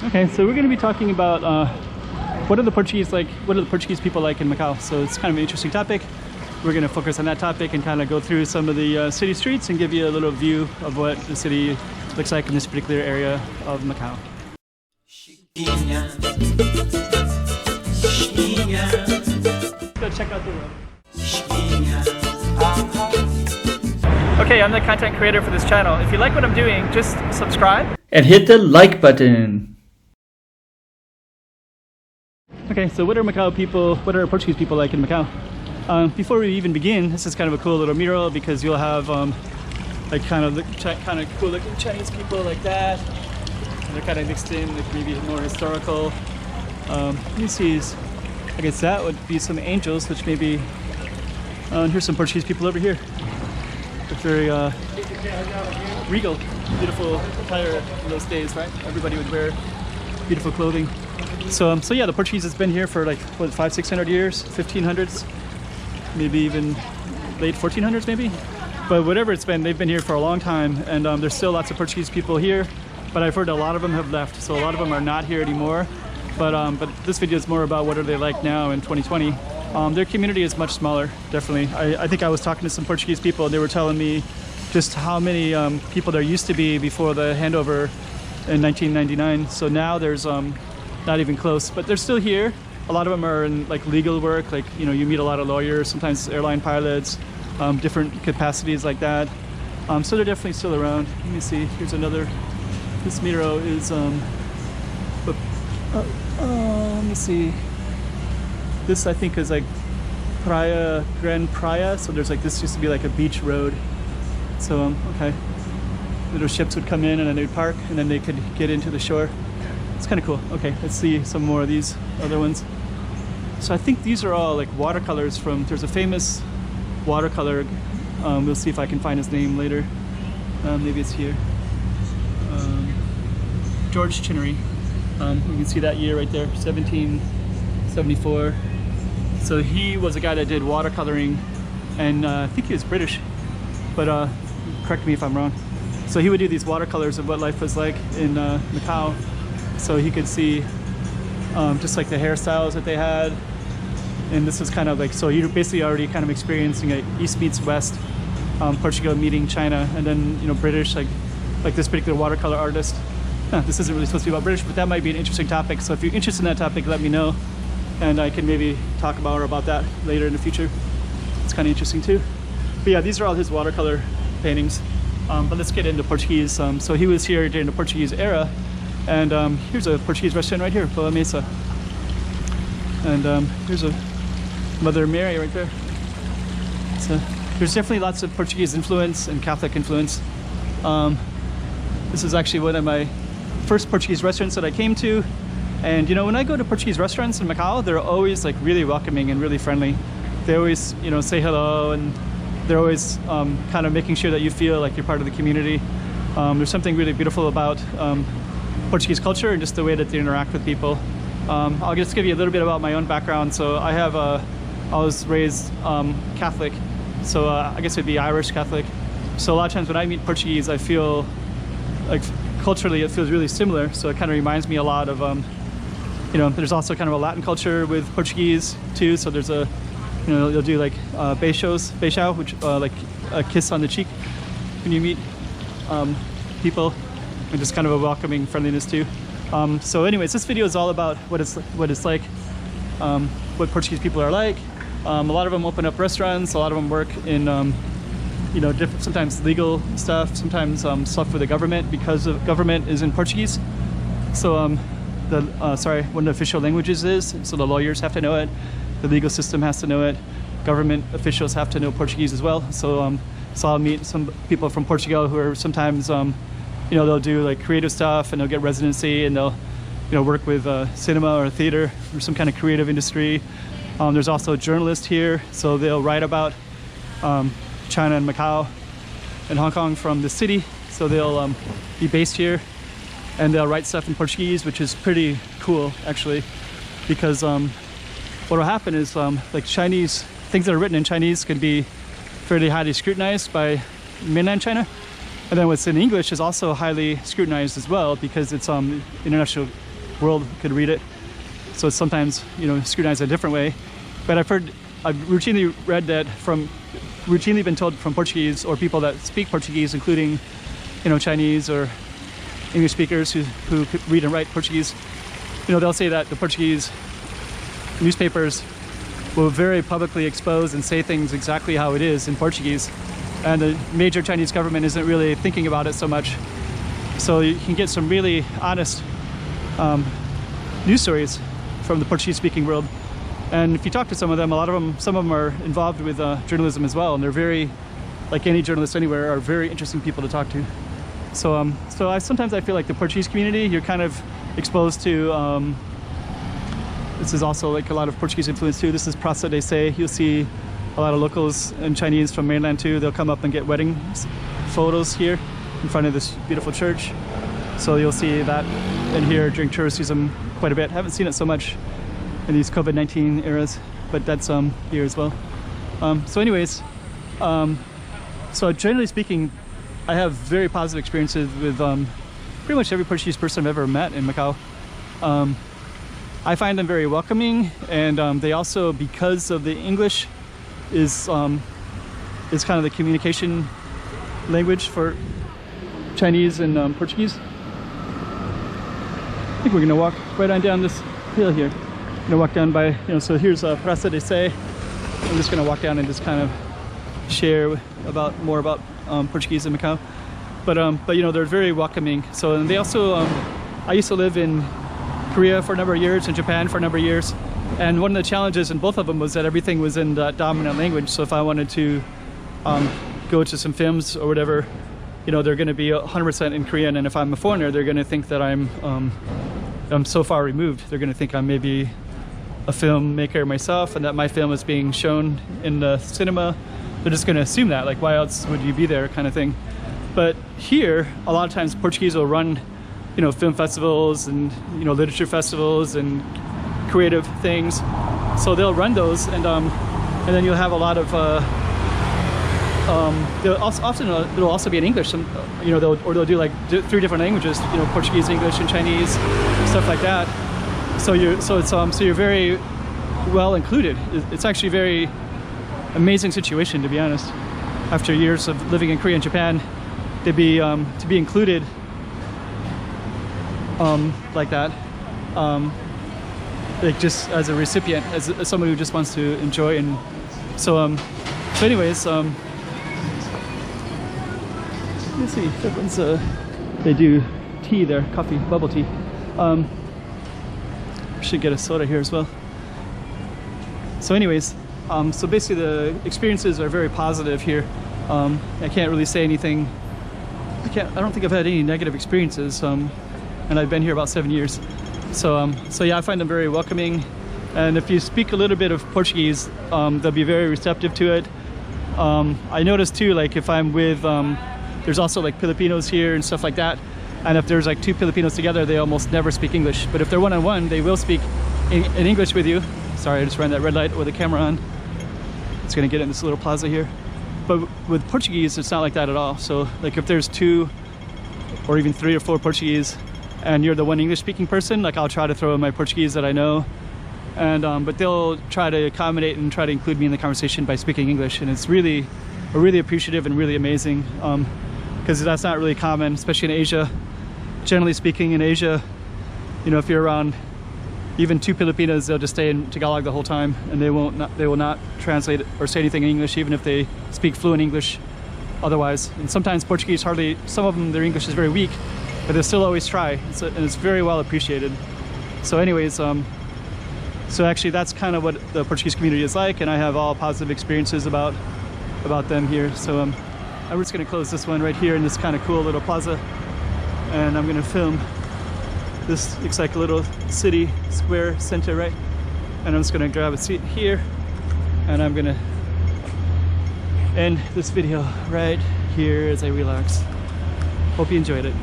Okay, so we're going to be talking about what are the Portuguese like? What are the Portuguese people like in Macau? So it's kind of an interesting topic. We're going to focus on that topic and kind of go through some of the city streets and give you a little view of what the city looks like in this particular area of Macau. Let's go check out the road. Okay, I'm the content creator for this channel. If you like what I'm doing, just subscribe and hit the like button. Okay, so what are Portuguese people like in Macau? Before we even begin, this is kind of a cool little mural because you'll have like kind of cool looking Chinese people like that. And they're kind of mixed in with maybe more historical. Let me see, I guess that would be some angels, which maybe, here's some Portuguese people over here. It's very regal, beautiful attire in those days, right? Everybody would wear beautiful clothing. So yeah, the Portuguese has been here for like, what, 500-600 years, 1500s, maybe even late 1400s maybe. But whatever it's been, they've been here for a long time, and there's still lots of Portuguese people here, but I've heard a lot of them have left, so a lot of them are not here anymore. But this video is more about what are they like now in 2020. Their community is much smaller, definitely. I think I was talking to some Portuguese people, and they were telling me just how many people there used to be before the handover in 1999. So now there's not even close, but they're still here. A lot of them are in like legal work, like, you know, you meet a lot of lawyers, sometimes airline pilots, different capacities like that. So they're definitely still around. Let me see, here's another. This mural is, let me see. This I think is like Gran Praia, so there's like, this used to be like a beach road. So, okay. Little ships would come in and then they'd park and then they could get into the shore. It's kind of cool. Okay, let's see some more of these other ones. So I think these are all like watercolors from, there's a famous watercolor, we'll see if I can find his name later. Maybe it's here. George Chinnery. You can see that year right there, 1774. So he was a guy that did watercoloring, and I think he was British, but correct me if I'm wrong. So he would do these watercolors of what life was like in Macau. So he could see just like the hairstyles that they had. And this is kind of like, so you're basically already kind of experiencing a East meets West, Portugal meeting China, and then, you know, British, like this particular watercolor artist. This isn't really supposed to be about British, but that might be an interesting topic. So if you're interested in that topic, let me know, and I can maybe talk about that later in the future. It's kind of interesting too. But yeah, these are all his watercolor paintings. But let's get into Portuguese. So he was here during the Portuguese era, and here's a Portuguese restaurant right here, Boa Mesa. And here's a Mother Mary right there. So there's definitely lots of Portuguese influence and Catholic influence. This is actually one of my first Portuguese restaurants that I came to. And you know, when I go to Portuguese restaurants in Macau, they're always like really welcoming and really friendly. They always, you know, say hello, and they're always kind of making sure that you feel like you're part of the community. There's something really beautiful about Portuguese culture and just the way that they interact with people. I'll just give you a little bit about my own background. So I was raised Catholic, so I guess it'd be Irish Catholic. So a lot of times when I meet Portuguese, I feel like culturally it feels really similar. So it kind of reminds me a lot of, you know, there's also kind of a Latin culture with Portuguese too. So there's a, you know, they'll do like beijão, which like a kiss on the cheek when you meet people, and just kind of a welcoming friendliness too. So anyways, this video is all about what it's like, what Portuguese people are like. A lot of them open up restaurants, a lot of them work in you know, different, sometimes legal stuff, sometimes stuff with the government, because the government is in Portuguese. So one of the official languages is, so the lawyers have to know it, the legal system has to know it, government officials have to know Portuguese as well. So so I'll meet some people from Portugal who are sometimes you know, they'll do like creative stuff, and they'll get residency, and they'll, you know, work with cinema or theater or some kind of creative industry. There's also journalists here, so they'll write about China and Macau and Hong Kong from the city. So they'll be based here, and they'll write stuff in Portuguese, which is pretty cool actually, because what will happen is like Chinese things that are written in Chinese can be fairly highly scrutinized by mainland China, and then what's in English is also highly scrutinized as well, because it's international world could read it. So it's sometimes, you know, scrutinized a different way. But I've routinely read that routinely been told from Portuguese or people that speak Portuguese, including, you know, Chinese or English speakers who could read and write Portuguese. You know, they'll say that the Portuguese newspapers will very publicly expose and say things exactly how it is in Portuguese. And the major Chinese government isn't really thinking about it so much. So you can get some really honest news stories from the Portuguese speaking world. And if you talk to some of them, some of them are involved with journalism as well. And they're very, like any journalist anywhere, are very interesting people to talk to. So, sometimes I feel like the Portuguese community, you're kind of exposed to, this is also like a lot of Portuguese influence too. This is Praça de Sé. You'll see a lot of locals and Chinese from mainland too. They'll come up and get wedding photos here in front of this beautiful church. So you'll see that in here during tourist season quite a bit. Haven't seen it so much in these COVID-19 eras, but that's here as well. So anyways, so generally speaking, I have very positive experiences with pretty much every Portuguese person I've ever met in Macau. I find them very welcoming, and they also, because of the English is kind of the communication language for Chinese and Portuguese. I think we're gonna walk right on down this hill here. I'm gonna walk down by, you know, so here's Praça de Sé. I'm just gonna walk down and just kind of share more about Portuguese in Macau. But you know, they're very welcoming. So, and they also, I used to live in Korea for a number of years, in Japan for a number of years. And one of the challenges in both of them was that everything was in the dominant language. So if I wanted to go to some films or whatever, you know, they're gonna be 100% in Korean. And if I'm a foreigner, they're gonna think that I'm so far removed. They're gonna think I'm maybe a filmmaker myself and that my film is being shown in the cinema. They're just gonna assume that, like, why else would you be there, kind of thing. But here, a lot of times Portuguese will run, you know, film festivals and, you know, literature festivals and creative things. So they'll run those, and then you'll have a lot of it'll also be in English, you know, they'll do like 3 different languages, you know, Portuguese, English, and Chinese, stuff like that. So you're very well included. It's actually a very amazing situation, to be honest. After years of living in Korea and Japan, to be included like that, like just as a recipient, as someone who just wants to enjoy. And so anyways, let's see, everyone's they do tea there, coffee, bubble tea. Should get a soda here as well. So anyways, so basically the experiences are very positive here. I can't really say anything. I don't think I've had any negative experiences, and I've been here about 7 years. So yeah, I find them very welcoming. And if you speak a little bit of Portuguese, they'll be very receptive to it. I noticed too, like if I'm with, there's also like Filipinos here and stuff like that. And if there's like 2 Filipinos together, they almost never speak English. But if they're one-on-one, they will speak in English with you. Sorry, I just ran that red light with the camera on. It's gonna get in this little plaza here. But with Portuguese, it's not like that at all. So like if there's 2 or even 3 or 4 Portuguese and you're the one English speaking person, like I'll try to throw in my Portuguese that I know. And but they'll try to accommodate and try to include me in the conversation by speaking English. And it's really appreciative and really amazing, because that's not really common, especially in Asia. Generally speaking, in Asia, you know, if you're around even 2 Filipinos, they'll just stay in Tagalog the whole time, and they will not translate or say anything in English, even if they speak fluent English otherwise. And sometimes Portuguese some of them, their English is very weak, but they'll still always try, and it's very well appreciated. So anyways, so actually that's kind of what the Portuguese community is like, and I have all positive experiences about them here. So I'm just gonna close this one right here in this kind of cool little plaza, and I'm gonna film this. Looks like a little city square center, right? And I'm just gonna grab a seat here, and I'm gonna end this video right here as I relax. Hope you enjoyed it.